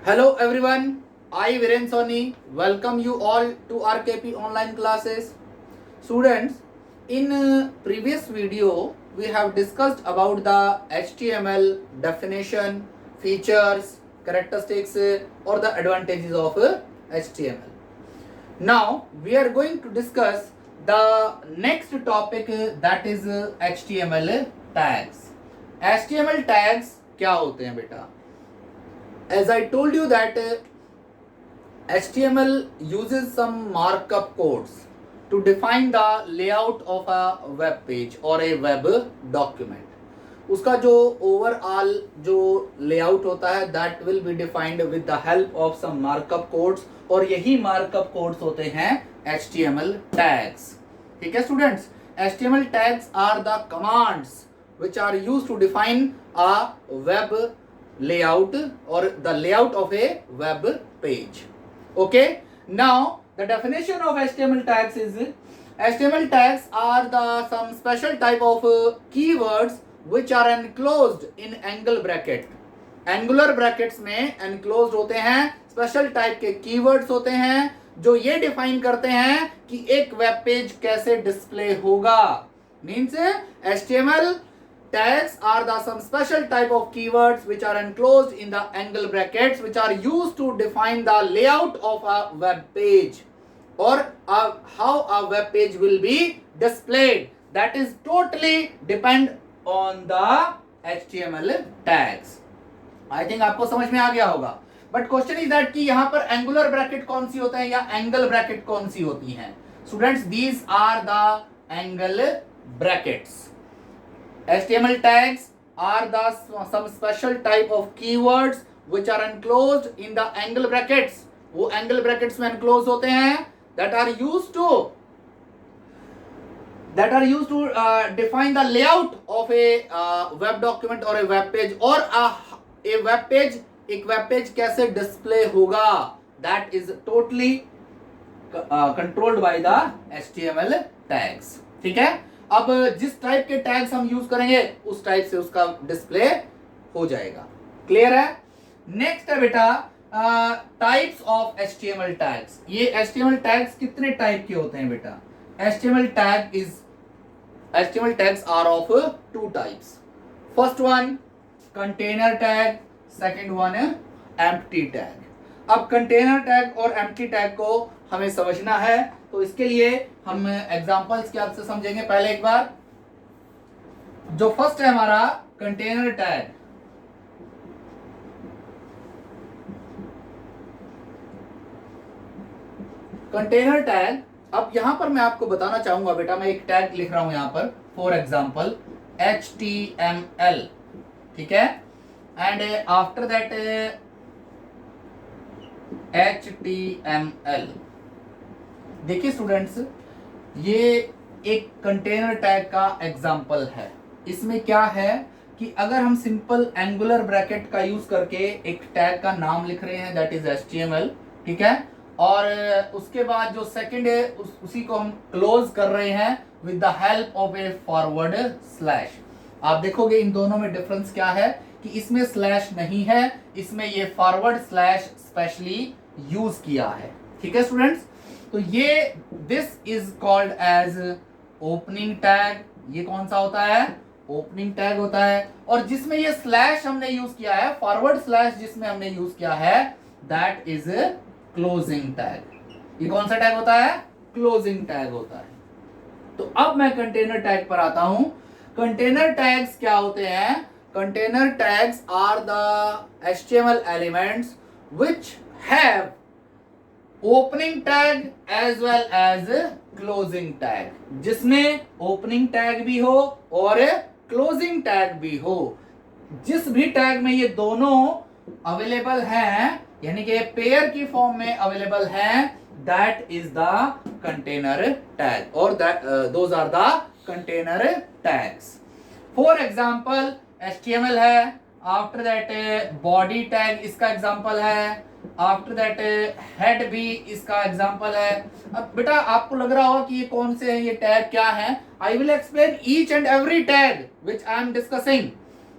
Hello everyone, I Viren Soni welcome you all to RKP online classes. Students, in previous video we have discussed about the HTML definition, features, characteristics or the advantages of HTML. Now we are going to discuss the next topic that is HTML tags. HTML tags क्या होते हैं बेटा? As I told you that HTML uses some markup codes to define the layout of a web page or a web document. उसका जो overall जो layout होता है that will be defined with the help of some markup codes और यही markup codes होते हैं HTML tags. ठीक है students, HTML tags are the commands which are used to define a web layout or the layout of a web page. Okay, now the definition of HTML tags is HTML tags are the some special type of keywords which are enclosed in angle bracket. Angular brackets में enclosed होते हैं, special type के keywords होते हैं जो ये define करते हैं कि एक वेब पेज कैसे डिस्प्ले होगा. Means HTML tags are the some special type of keywords which are enclosed in the angle brackets which are used to define the layout of a web page or how a web page will be displayed. That is totally depend on the HTML tags. I think आपको समझ में आ गया होगा. But question is that कि यहाँ पर angular bracket कौन सी होते हैं या एंगल ब्रैकेट कौन सी होती हैं. Students, these are the angle brackets. HTML tags are the some special type of keywords which are enclosed in the angle brackets. वो angle brackets में enclosed होते हैं that are used to define the layout of a web document or a web page or a web page. एक web page कैसे display होगा, that is totally controlled by the HTML tags. ठीक है. अब जिस type के tags हम use करेंगे उस टाइप से उसका डिस्प्ले हो जाएगा. क्लियर है. नेक्स्ट है बेटा टाइप्स ऑफ HTML टैग्स. ये HTML टैग्स कितने टाइप के होते हैं बेटा? HTML tags are of two types. First one container tag, second one empty tag. अब कंटेनर टैग और एम्प्टी टैग को हमें समझना है तो इसके लिए हम एग्जांपल्स के आप से समझेंगे. पहले एक बार जो फर्स्ट है हमारा कंटेनर टैग. कंटेनर टैग, अब यहां पर मैं आपको बताना चाहूंगा बेटा, मैं एक टैग लिख रहा हूं यहां पर फॉर एग्जांपल HTML. ठीक है. And after that HTML. देखिए स्टूडेंट्स, ये एक कंटेनर टैग का एग्जाम्पल है. इसमें क्या है कि अगर हम सिंपल एंगुलर ब्रैकेट का यूज करके एक टैग का नाम लिख रहे हैं दैट इज HTML. ठीक है. और उसके बाद जो सेकंड है उसी को हम क्लोज कर रहे हैं with the help of A forward slash. आप देखोगे इन दोनों में डिफरेंस क्या है कि इसमें स्लैश नहीं है, इसमें ये फॉरवर्ड स्लैश स्पेशली यूज किया है. ठीक है स्टूडेंट्स. तो ये this is called as opening tag. ये कौन सा होता है? ओपनिंग टैग होता है. और जिसमें ये स्लैश हमने यूज किया है, फॉरवर्ड स्लैश जिसमें हमने यूज किया है, दैट इज क्लोजिंग टैग. ये कौन सा टैग होता है? क्लोजिंग टैग होता है. तो अब मैं कंटेनर टैग पर आता हूं. कंटेनर टैग्स क्या होते हैं? Container tags are the HTML elements which have opening tag as well as closing tag. जिसमें ओपनिंग टैग भी हो और क्लोजिंग टैग भी हो. जिस भी टैग में ये दोनों अवेलेबल हैं, यानी कि पेयर की फॉर्म में अवेलेबल हैं, that is the container tag और those are the container tags. For example HTML है, आफ्टर दैट बॉडी टैग इसका एग्जाम्पल है, आफ्टर दैट हेड भी इसका एग्जाम्पल है. अब बेटा आपको लग रहा होगा कि ये कौन से हैं, ये टैग क्या हैं. I will explain each and every tag which I am discussing.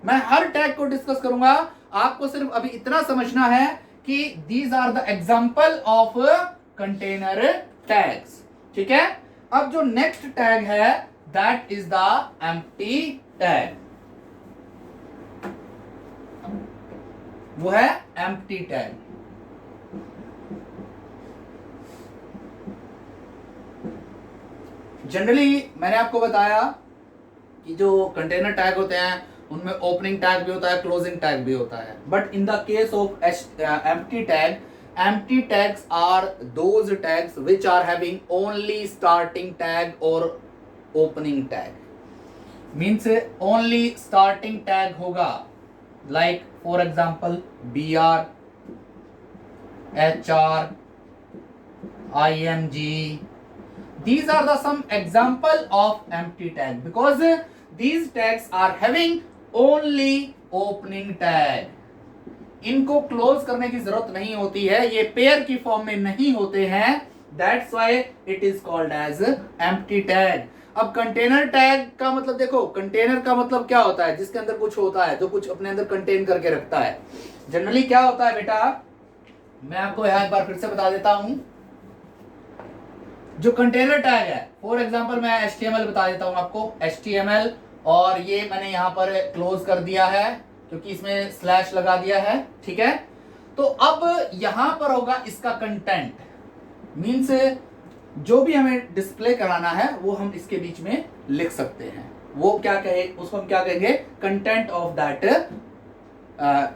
मैं हर टैग को डिस्कस करूंगा. आपको सिर्फ अभी इतना समझना है कि these are the example of container tags. ठीक है, अब जो नेक्स्ट टैग है that is the empty tag, वो है एम्प्टी टैग। जनरली मैंने आपको बताया कि जो कंटेनर टैग होते हैं उनमें ओपनिंग टैग भी होता है, क्लोजिंग टैग भी होता है, but in the case of empty tag, empty tags are those tags which are having only starting tag or opening tag, means only starting tag होगा, like for example br, hr, img, these are the some example of empty tag because these tags are having only opening tag, इनको close करने की जरूरत नहीं होती है, ये pair की फॉर्म में नहीं होते हैं, that's why it is called as empty tag. अब कंटेनर टैग का मतलब देखो, कंटेनर का मतलब क्या होता है, जिसके अंदर कुछ होता है, जो कुछ अपने अंदर कंटेन करके रखता है। जनरली क्या होता है बेटा, मैं आपको यहां एक बार फिर से बता देता हूं। जो कंटेनर टैग है, फॉर एग्जांपल मैं HTML बता देता हूं आपको, HTML, और ये मैंने यहां पर क्लोज कर दिया है क्योंकि इसमें स्लैश लगा दिया है। ठीक है, तो अब यहां पर होगा इसका कंटेंट, मींस जो भी हमें डिस्प्ले कराना है वो हम इसके बीच में लिख सकते हैं, वो क्या कहे, उसको हम क्या कहेंगे, content of that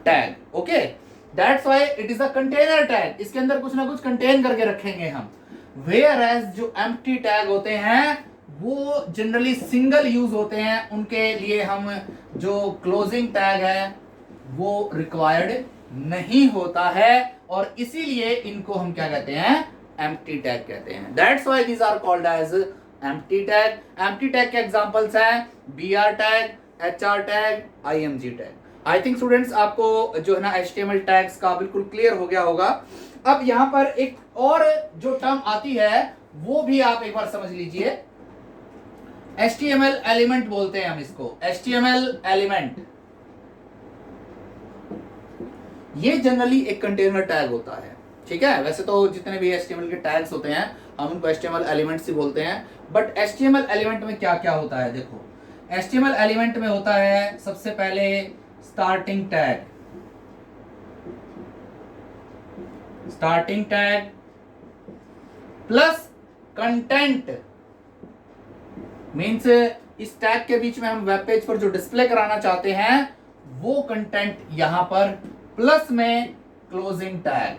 tag. Okay, that's why it is a container tag, इसके अंदर कुछ ना कुछ कंटेन करके रखेंगे हम। वेयर एज जो एम्प्टी टैग होते हैं वो जनरली सिंगल यूज होते हैं, उनके लिए हम जो क्लोजिंग टैग है वो रिक्वायर्ड नहीं होता है, और इसीलिए इनको हम क्या कहते हैं, एम्प्टी टैग कहते हैं। That's why these are called as empty tag. Empty tag के एग्जांपल्स हैं br tag, hr tag, img tag. I think students आपको जो है ना HTML टैग्स का बिल्कुल क्लियर हो गया होगा। अब यहां पर एक और जो टर्म आती है वो भी आप एक बार समझ लीजिए, HTML एलिमेंट बोलते हैं हम इसको, HTML एलिमेंट। ये जनरली एक कंटेनर टैग होता है। ठीक है, वैसे तो जितने भी HTML के टैग्स होते हैं हम उनको HTML एलिमेंट्स ही बोलते हैं, बट HTML एलिमेंट में क्या क्या होता है, देखो HTML एलिमेंट में होता है सबसे पहले starting tag, starting tag plus content, means इस टैग के बीच में हम वेब पेज पर जो डिस्प्ले कराना चाहते हैं वो कंटेंट यहां पर, प्लस में closing tag,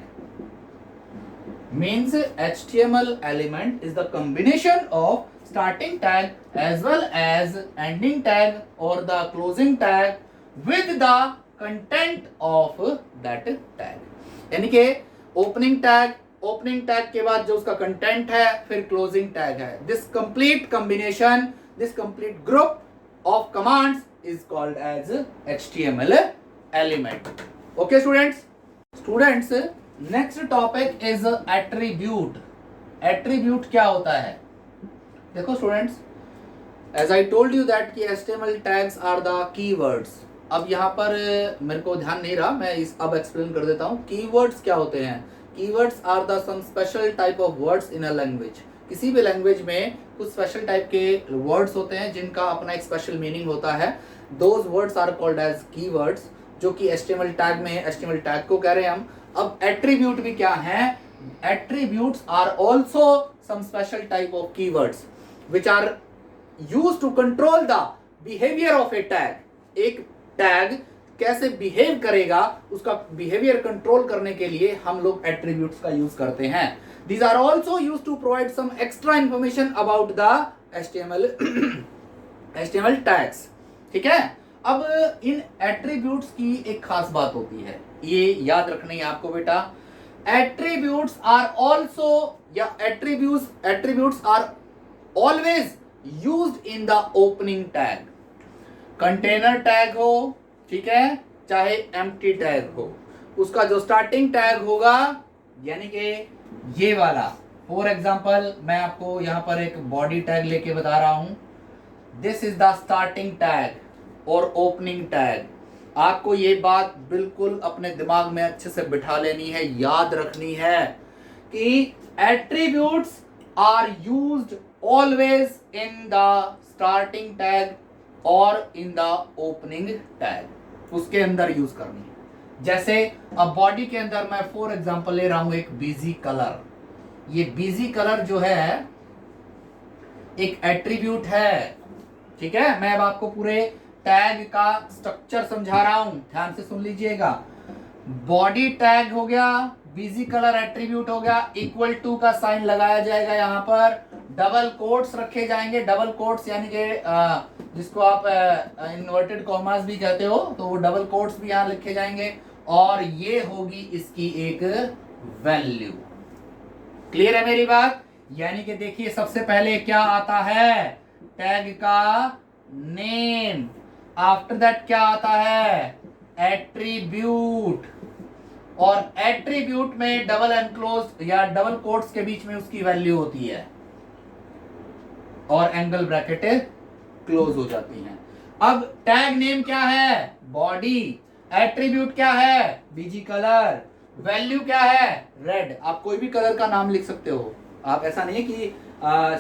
means HTML element is the combination of starting tag as well as ending tag or the closing tag with the content of that tag। यानी कि ओपनिंग टैग के बाद जो उसका कंटेंट है फिर क्लोजिंग टैग है। This complete combination, this complete group of commands is called as HTML element. Okay students, next topic is attribute. Attribute क्या होता है, देखो students, as I told you that कि HTML tags are the keywords. अब यहाँ पर मेरे को ध्यान नहीं रहा, मैं अब एक्सप्लेन कर देता हूँ। कीवर्ड्स क्या होते हैं, keywords are the some special type of words in a language. किसी भी लैंग्वेज में कुछ स्पेशल टाइप के वर्ड्स होते हैं जिनका अपना एक स्पेशल मीनिंग होता है, those words are called as keywords, जो कि HTML टैग में HTML टैग को कह रहे हैं हम। अब एट्रीब्यूट भी क्या है, attributes are also some special type of keywords which are used to control the behaviour of a tag. एक टैग कैसे बिहेव करेगा उसका बिहेवियर कंट्रोल करने के लिए हम लोग एट्रीब्यूट्स का यूज करते हैं। These are also use to provide some extra information about the HTML tags. ठीक है, अब इन एट्रीब्यूट्स की एक खास बात होती है, ये याद रखनी है आपको बेटा। एट्रीब्यूट्स आर ऑल्सो या attributes are always used in the opening tag. Container tag हो, ठीक है, चाहे एम्प्टी टैग हो, उसका जो स्टार्टिंग टैग होगा यानी कि ये वाला, फॉर एग्जांपल मैं आपको यहां पर एक बॉडी टैग लेके बता रहा हूं, this is the starting tag और ओपनिंग टैग। आपको ये बात बिल्कुल अपने दिमाग में अच्छे से बिठा लेनी है, याद रखनी है कि attributes are used always in the starting tag और इन द ओपनिंग टैग, उसके अंदर यूज करनी है। जैसे अब बॉडी के अंदर मैं फॉर एग्जांपल ले रहा हूं एक बिजी कलर। ये बिजी कलर जो है एक एट्रीब्यूट है, ठीक है। मैं अब आपको पूरे टैग का स्ट्रक्चर समझा रहा हूं, ध्यान से सुन लीजिएगा। बॉडी टैग हो गया, बिजी कलर एट्रीब्यूट हो गया, इक्वल टू का साइन लगाया जाएगा, यहां पर डबल कोट्स रखे जाएंगे। डबल कोट्स यानी कि जिसको आप इन्वर्टेड कॉमास भी कहते हो, तो वो डबल कोट्स भी यहां लिखे जाएंगे और ये होगी इसकी एक वैल्यू। क्लियर है मेरी बात? यानी कि देखिए सबसे पहले क्या आता है, टैग का नेम, आफ्टर दैट क्या आता है, एट्रीब्यूट, और एट्रीब्यूट में डबल एनक्लोज या डबल कोट्स के बीच में उसकी वैल्यू होती है और एंगल ब्रैकेट क्लोज हो जाती हैं। अब टैग नेम क्या है, बॉडी, एट्रीब्यूट क्या है, बीजी कलर, वैल्यू क्या है, रेड। आप कोई भी कलर का नाम लिख सकते हो, आप ऐसा नहीं है कि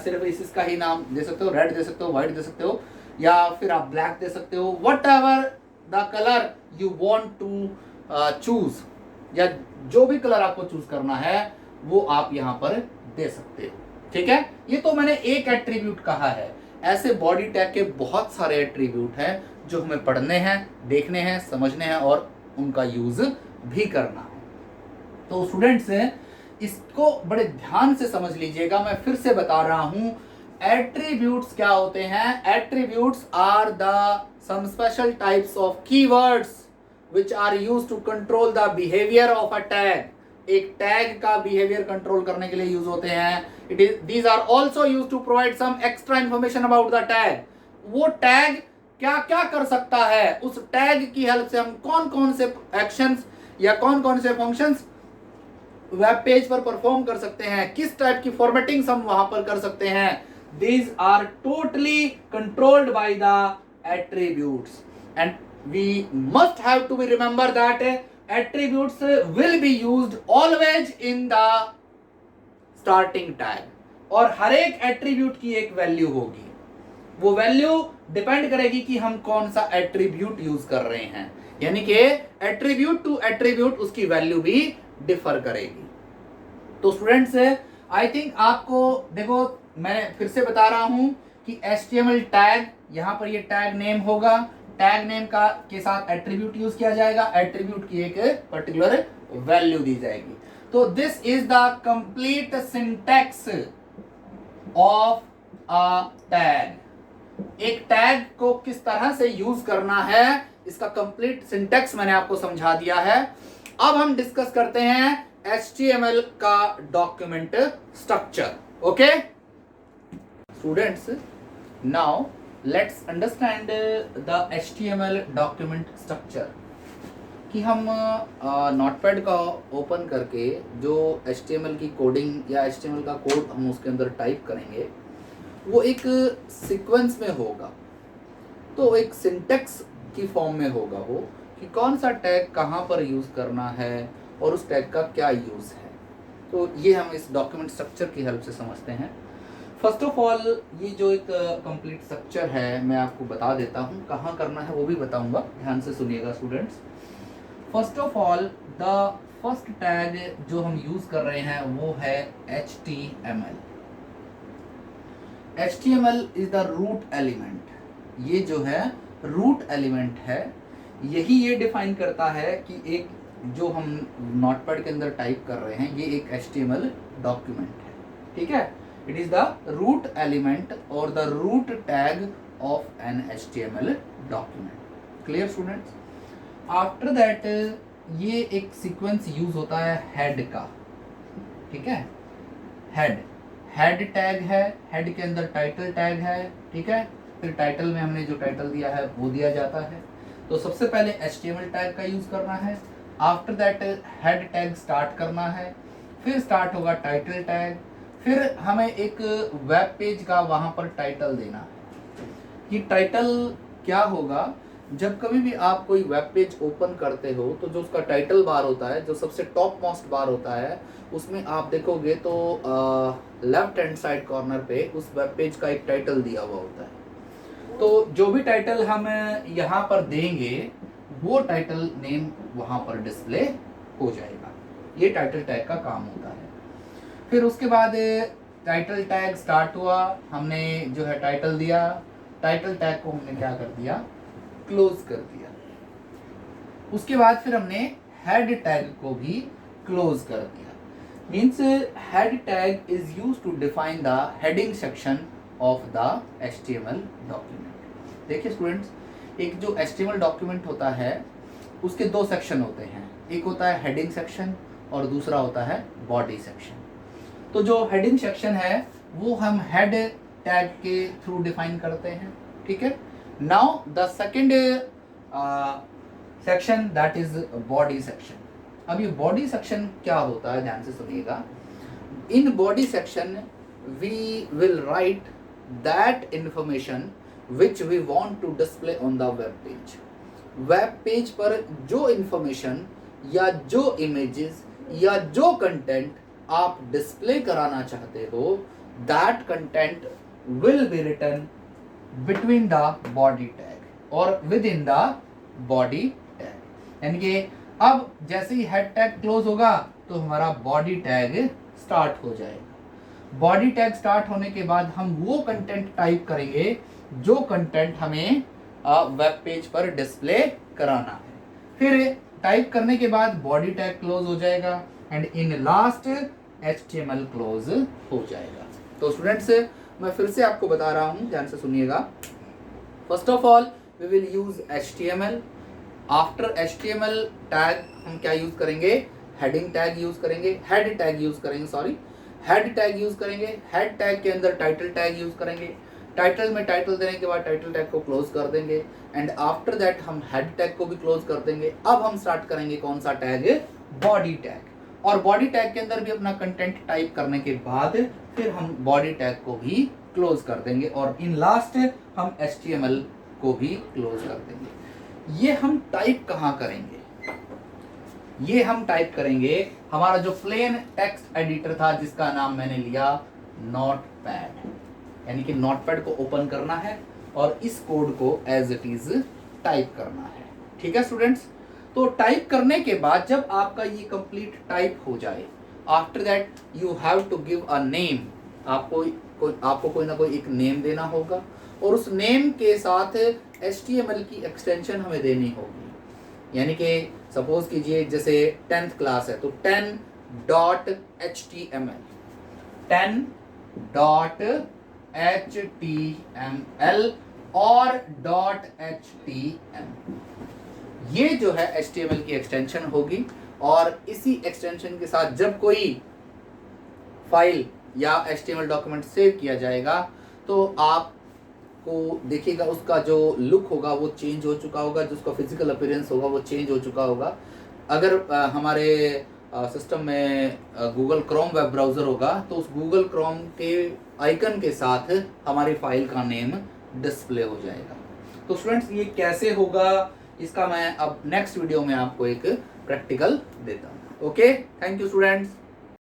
सिर्फ इसका ही नाम दे सकते हो, रेड दे सकते हो, व्हाइट दे सकते हो, या फिर आप ब्लैक दे सकते हो, whatever the colour you want to choose, या जो भी कलर आपको चूज करना है वो आप यहां पर दे सकते हो, ठीक है। ये तो मैंने एक एट्रीब्यूट कहा है, ऐसे बॉडी टैग के बहुत सारे एट्रीब्यूट हैं जो हमें पढ़ने हैं, देखने हैं, समझने हैं और उनका यूज भी करना है। तो स्टूडेंट्स इसको बड़े ध्यान से समझ लीजिएगा, मैं फिर से बता रहा हूं, एट्रीब्यूट्स क्या होते हैं, attributes are the some special types of keywords which are used to control the behavior of a tag। एक टैग का बिहेवियर कंट्रोल करने के लिए यूज होते हैं। these are also used to provide some extra information about the tag। वो tag क्या क्या कर सकता है, उस टैग की हेल्प से हम कौन कौन से एक्शंस या कौन कौन से फंक्शंस वेब पेज पर परफॉर्म कर सकते हैं, किस टाइप की फॉर्मेटिंग्स हम वहां पर कर सकते हैं। these are totally controlled by the attributes and we must have to be remember that attributes will be used always in the starting tag। और हर एक एट्रीब्यूट की एक वैल्यू होगी, वो वैल्यू डिपेंड करेगी कि हम कौन सा एट्रीब्यूट यूज कर रहे हैं, यानी कि एट्रीब्यूट टू एट्रीब्यूट उसकी वैल्यू भी डिफर करेगी। तो स्टूडेंट्स आई थिंक आपको देखो, मैं फिर से बता रहा हूं कि HTML टैग, यहां पर ये टैग नेम होगा, टैग नेम का के साथ एट्रीब्यूट यूज किया जाएगा, एट्रीब्यूट की एक पर्टिकुलर वैल्यू दी जाएगी। तो this is the complete syntax of a tag. एक टैग को किस तरह से यूज करना है, इसका कंप्लीट सिंटैक्स मैंने आपको समझा दिया है। अब हम डिस्कस करते हैं HTML का document structure. Okay students, now let's understand the HTML document structure. कि हम नोटपैड का ओपन करके जो HTML की कोडिंग या HTML का कोड हम उसके अंदर टाइप करेंगे, वो एक सीक्वेंस में होगा, तो एक सिंटेक्स की फॉर्म में होगा वो, कि कौन सा टैग कहाँ पर यूज़ करना है और उस टैग का क्या यूज़ है। तो ये हम इस डॉक्यूमेंट स्ट्रक्चर की हेल्प से समझते हैं। फर्स्ट ऑफ ऑल ये जो एक कंप्लीट स्ट्रक्चर है मैं आपको बता देता हूँ, कहाँ करना है वो भी बताऊँगा, ध्यान से सुनिएगा students. First of all the first tag जो हम यूज़ कर रहे हैं वो है HTML। HTML is the root element. ये जो है रूट एलिमेंट है, यही ये डिफाइन करता है कि एक जो हम नोटपैड के अंदर टाइप कर रहे हैं ये एक HTML डॉक्यूमेंट है, ठीक है। It is the root element और the root tag of an HTML document. Clear students? After that ये एक सीक्वेंस यूज होता है हेड का, ठीक है। हेड टैग है, हेड के अंदर टाइटल टैग है, ठीक है। फिर टाइटल में हमने जो टाइटल दिया है वो दिया जाता है। तो सबसे पहले HTML टैग का यूज करना है, after that head tag start करना है, फिर स्टार्ट होगा टाइटल टैग, फिर हमें एक वेब पेज का वहां पर टाइटल देना है। कि टाइटल क्या होगा जब कभी भी आप कोई वेब पेज ओपन करते हो तो जो उसका टाइटल बार होता है, जो सबसे टॉप मोस्ट बार होता है, उसमें आप देखोगे तो लेफ्ट हैंड साइड कॉर्नर पे उस वेब पेज का एक टाइटल दिया हुआ होता है। तो जो भी टाइटल हम यहाँ पर देंगे वो टाइटल नेम वहाँ पर डिस्प्ले हो जाएगा। ये टाइटल टैग का काम होता है। फिर उसके बाद टाइटल टैग स्टार्ट हुआ, हमने जो है टाइटल दिया, टाइटल टैग को हमने क्या कर दिया, क्लोज कर दिया। उसके बाद फिर हमने हेड टैग को भी क्लोज कर दिया। Means head tag is use to define the heading section of the HTML document. देखिए स्टूडेंट्स, एक जो HTML डॉक्यूमेंट होता है उसके दो सेक्शन होते हैं, एक होता है हेडिंग सेक्शन और दूसरा होता है बॉडी सेक्शन। तो जो हेडिंग सेक्शन है वो हम हेड टैग के थ्रू डिफाइन करते हैं, ठीक है। Now the second section that is body section. अब ये बॉडी सेक्शन क्या होता है, ध्यान से सुनिएगा। In body section we will write that information which we want to display on the web page. Web page पर जो इंफॉर्मेशन या जो इमेजेस या जो कंटेंट आप डिस्प्ले कराना चाहते हो, that content will be written between the body tag और within the body tag. यानी कि अब जैसे ही हेड टैग क्लोज होगा तो हमारा बॉडी टैग स्टार्ट हो जाएगा। बॉडी टैग स्टार्ट होने के बाद हम वो कंटेंट टाइप करेंगे जो कंटेंट हमें वेब पेज पर डिस्प्ले कराना है। फिर टाइप करने के बाद बॉडी टैग क्लोज हो जाएगा and in last HTML close हो जाएगा। तो स्टूडेंट्स, मैं फिर से आपको बता रहा हूं, ध्यान से सुनिएगा। First of all we will use HTML। After HTML tag हम क्या यूज करेंगे, हेडिंग टैग यूज करेंगे, हेड टैग यूज करेंगे, सॉरी हेड टैग यूज करेंगे। हेड टैग के अंदर टाइटल टैग यूज करेंगे। टाइटल में टाइटल देने के बाद टाइटल टैग को क्लोज कर देंगे एंड आफ्टर दैट हम हेड टैग को भी क्लोज कर देंगे। अब हम स्टार्ट करेंगे कौन सा टैग, बॉडी टैग। और बॉडी टैग के अंदर भी अपना कंटेंट टाइप करने के बाद फिर हम बॉडी टैग को भी क्लोज कर देंगे और इन लास्ट हम HTML को भी क्लोज कर देंगे। ये हम टाइप कहाँ करेंगे, ये हम टाइप करेंगे हमारा जो प्लेन टेक्स्ट एडिटर था जिसका नाम मैंने लिया नोटपैड। यानी कि नोटपैड को ओपन करना है और इस कोड को एज इट इज टाइप करना है, ठीक है स्टूडेंट्स। तो टाइप करने के बाद जब आपका ये कंप्लीट टाइप हो जाए, after that you have to give a name. आपको कोई ना कोई एक नेम देना होगा और उस नेम के साथ HTML की एक्सटेंशन हमें देनी होगी। यानी कि सपोज कीजिए जैसे 10th क्लास है तो 10.html, 10.html और .htm, ये जो है HTML की एक्सटेंशन होगी। और इसी एक्सटेंशन के साथ जब कोई फाइल या HTML डॉक्यूमेंट सेव किया जाएगा तो आपको देखिएगा उसका जो लुक होगा वो चेंज हो चुका होगा, जो उसका फिजिकल अपीयरेंस होगा वो चेंज हो चुका होगा। अगर हमारे सिस्टम में गूगल क्रोम वेब ब्राउज़र होगा तो उस गूगल क्रोम के आइकन के साथ हमारी फाइल का नेम डिस्प्ले हो जाएगा। तो स्टूडेंट्स, ये कैसे होगा इसका मैं अब नेक्स्ट वीडियो में आपको एक प्रैक्टिकल देता हूँ। Okay, thank you students.